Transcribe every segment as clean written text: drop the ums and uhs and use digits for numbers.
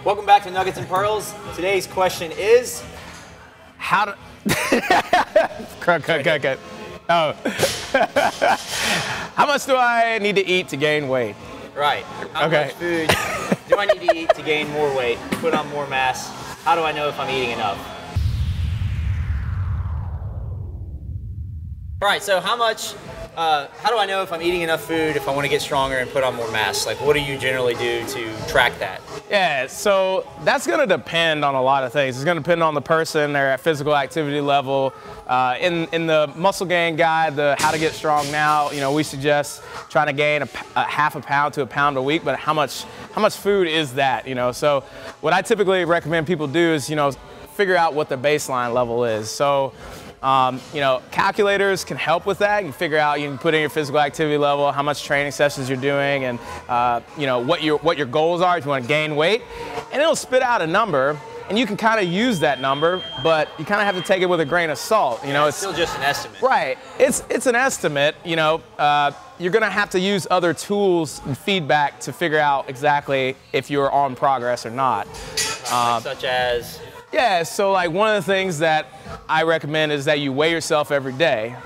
Welcome back to Nuggets and Pearls. Today's question is, how to... cut. Oh. How much do I need to eat to gain weight? Right. How much food do I need to eat to gain more weight, put on more mass? How do I know if I'm eating enough? All right, so how do I know if I'm eating enough food if I want to get stronger and put on more mass? Like, what do you generally do to track that? Yeah, so that's going to depend on a lot of things. It's going to depend on the person, their physical activity level. In the Muscle Gain Guide, the How to Get Strong Now, we suggest trying to gain a half a pound to a pound a week, but how much food is that, So what I typically recommend people do is, figure out what the baseline level is. So, calculators can help with that. You can figure out, you can put in your physical activity level, how much training sessions you're doing, and what your goals are if you want to gain weight, and it'll spit out a number. And you can kind of use that number, but you kind of have to take it with a grain of salt. It's still just an estimate. Right. It's an estimate. You're going to have to use other tools and feedback to figure out exactly if you're on progress or not. Such as? Yeah, so like one of the things that I recommend is that you weigh yourself every day.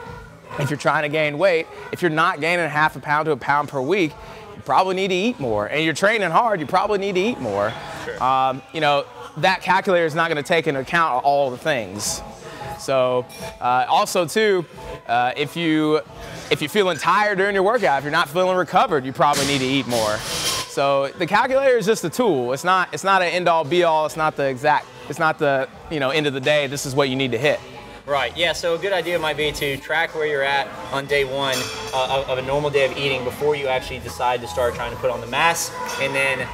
If you're trying to gain weight, if you're not gaining half a pound to a pound per week, you probably need to eat more. And you're training hard, you probably need to eat more. Sure. That calculator is not going to take into account all the things. So also too, if you're feeling tired during your workout, if you're not feeling recovered, you probably need to eat more. So the calculator is just a tool. It's not an end all be all. It's not the end of the day. This is what you need to hit. Right, yeah, so a good idea might be to track where you're at on day one of a normal day of eating before you actually decide to start trying to put on the mass. And then,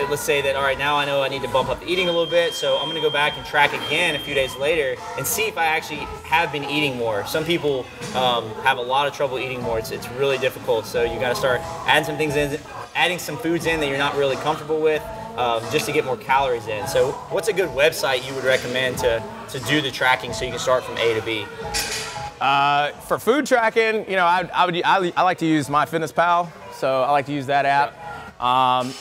let's say that, all right, now I know I need to bump up the eating a little bit, so I'm going to go back and track again a few days later and see if I actually have been eating more. Some people have a lot of trouble eating more. It's really difficult, so you got to start adding some foods in that you're not really comfortable with. Just to get more calories in. So what's a good website you would recommend to do the tracking so you can start from A to B? For food tracking, I like to use MyFitnessPal, so I like to use that app.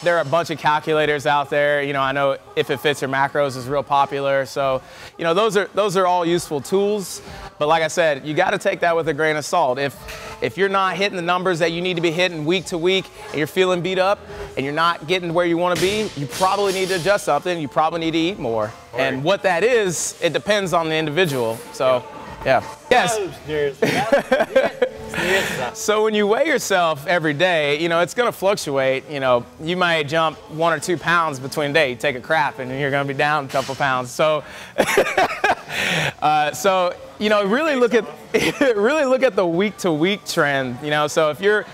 There are a bunch of calculators out there. I know If It Fits Your Macros is real popular. So, those are all useful tools. But like I said, you got to take that with a grain of salt. If you're not hitting the numbers that you need to be hitting week to week, and you're feeling beat up, and you're not getting where you want to be, you probably need to adjust something. You probably need to eat more. Right. And what that is, it depends on the individual. So, yeah. Yes. So when you weigh yourself every day, it's going to fluctuate. You might jump 1 or 2 pounds between a day. You take a crap and you're going to be down a couple pounds. So, really look at the week to week trend. So if you're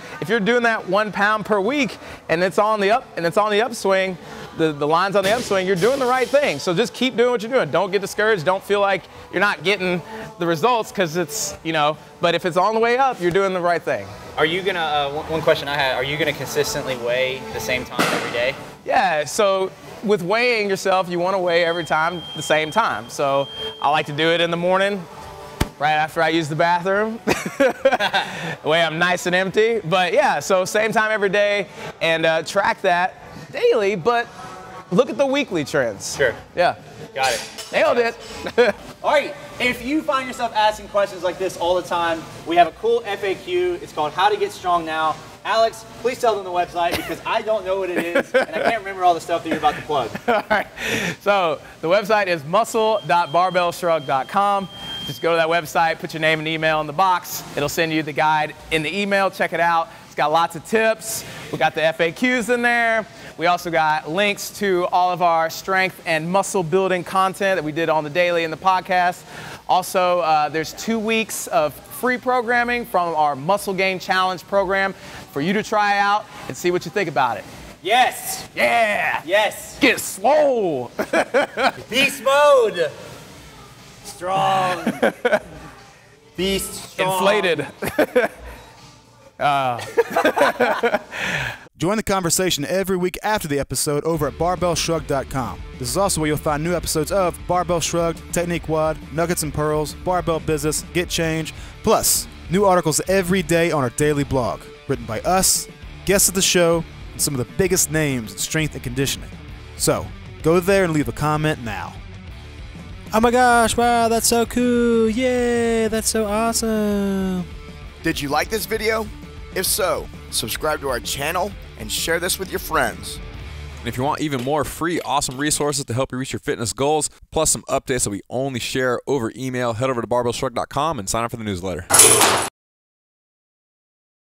doing that 1 pound per week and it's on the upswing, the line's on the upswing, you're doing the right thing. So just keep doing what you're doing. Don't get discouraged. Don't feel like you're not getting the results because it's, but if it's on the way up, you're doing the right thing. Are you gonna, one question I had, are you gonna consistently weigh the same time every day? Yeah, so with weighing yourself, you wanna weigh every time the same time. So I like to do it in the morning, right after I use the bathroom. The way I'm nice and empty. But yeah, so same time every day and track that daily, but look at the weekly trends. Sure. Yeah. Got it. Nailed it. All right, if you find yourself asking questions like this all the time, we have a cool FAQ. It's called How to Get Strong Now. Alex, please tell them the website because I don't know what it is and I can't remember all the stuff that you're about to plug. All right, so the website is muscle.barbellshrugged.com. Just go to that website, put your name and email in the box. It'll send you the guide in the email. Check it out. It's got lots of tips. We got the FAQs in there. We also got links to all of our strength and muscle building content that we did on the daily and the podcast. Also, there's 2 weeks of free programming from our Muscle Gain Challenge program for you to try out and see what you think about it. Yes. Yeah. Yes. Get swole. Beast mode. Strong. Beast strong. Inflated. Join the conversation every week after the episode over at barbellshrugged.com. This is also where you'll find new episodes of Barbell Shrugged, Technique Wad, Nuggets and Pearls, Barbell Business, Get Change, plus new articles every day on our daily blog, written by us, guests of the show, and some of the biggest names in strength and conditioning. So, go there and leave a comment now. Oh my gosh, wow, that's so cool. Yay, that's so awesome. Did you like this video? If so, subscribe to our channel and share this with your friends. And if you want even more free, awesome resources to help you reach your fitness goals, plus some updates that we only share over email, head over to barbellshrugged.com and sign up for the newsletter.